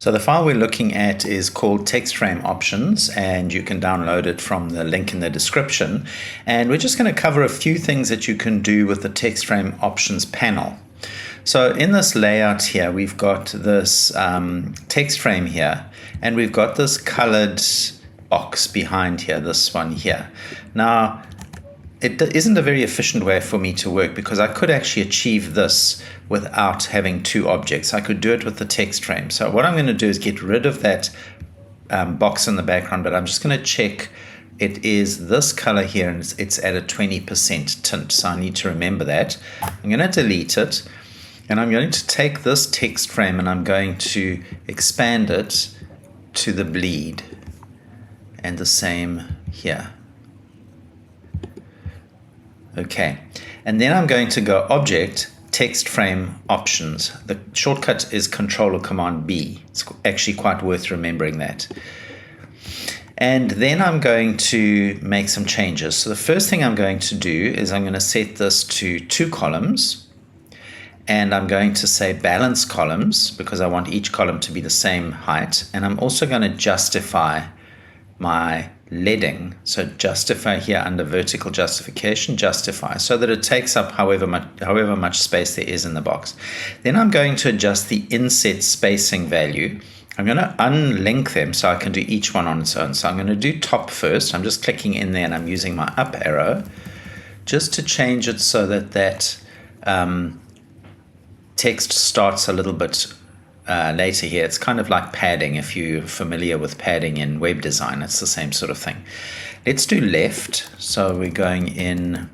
So the file we're looking at is called text frame options, and you can download it from the link in the description. And we're just going to cover a few things that you can do with the text frame options panel. So in this layout here, we've got this text frame here, and we've got this colored box behind here, this one here. Now, it isn't a very efficient way for me to work because I could actually achieve this without having two objects. I could do it with the text frame. So what I'm going to do is get rid of that box in the background, but I'm just going to check it is this color here and it's at a 20% tint. So I need to remember that. I'm going to delete it, and I'm going to take this text frame and I'm going to expand it to the bleed, and the same here. Okay, and then I'm going to go Object, Text Frame Options. The shortcut is Control or Command B. It's actually quite worth remembering that. And then I'm going to make some changes. So the first thing I'm going to do is I'm going to set this to 2 columns, and I'm going to say balance columns because I want each column to be the same height. And I'm also going to justify my leading. So justify here under vertical justification, justify, so that it takes up however much space there is in the box. Then I'm going to adjust the inset spacing value. I'm going to unlink them so I can do each one on its own. So I'm going to do top first. I'm just clicking in there and I'm using my up arrow just to change it so that that text starts a little bit later here. It's kind of like padding. If you're familiar with padding in web design, it's the same sort of thing. Let's do left. So we're going in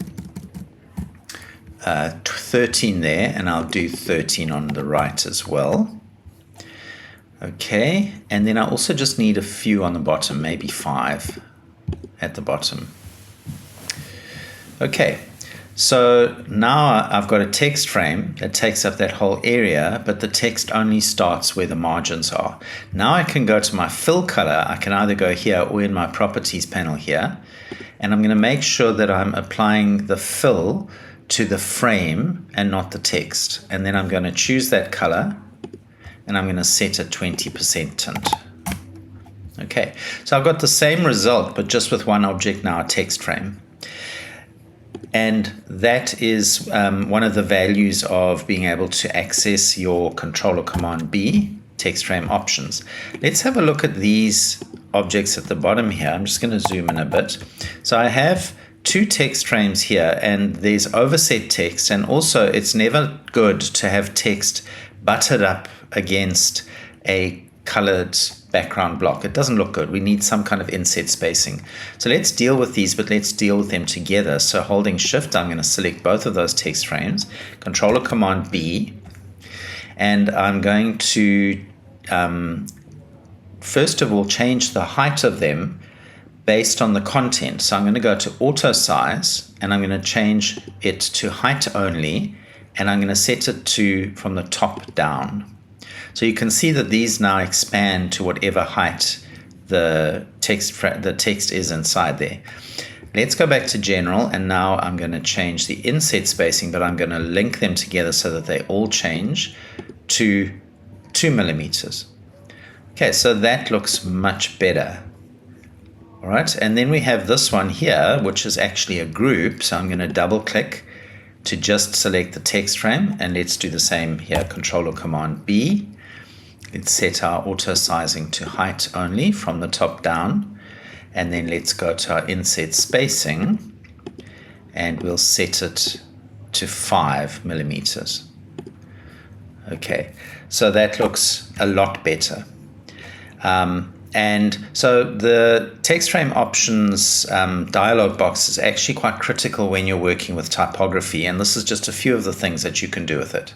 13 there, and I'll do 13 on the right as well. Okay, and then I also just need a few on the bottom, maybe 5 at the bottom. Okay. So now I've got a text frame that takes up that whole area, but the text only starts where the margins are. Now I can go to my fill color. I can either go here or in my properties panel here. And I'm going to make sure that I'm applying the fill to the frame and not the text. And then I'm going to choose that color and I'm going to set a 20% tint. Okay, so I've got the same result, but just with one object now, a text frame. And that is one of the values of being able to access your Control or Command B text frame options. Let's have a look at these objects at the bottom here. I'm just going to zoom in a bit. So I have 2 text frames here, and there's overset text, and also it's never good to have text butted up against a colored background block. It doesn't look good. We need some kind of inset spacing. So let's deal with these, but let's deal with them together. So holding Shift, I'm going to select both of those text frames, Control or Command B, and I'm going to first of all change the height of them based on the content. So I'm going to go to Auto Size, and I'm going to change it to height only, and I'm going to set it to from the top down. So you can see that these now expand to whatever height the text is inside there. Let's go back to General, and now I'm going to change the inset spacing, but I'm going to link them together so that they all change to 2 millimeters. Okay, so that looks much better. All right, and then we have this one here, which is actually a group. So I'm going to double click to just select the text frame, and let's do the same here, Control or Command B. Let's set our auto sizing to height only from the top down, and then let's go to our inset spacing, and we'll set it to 5 millimeters. Okay, so that looks a lot better. And so the text frame options dialog box is actually quite critical when you're working with typography, and this is just a few of the things that you can do with it.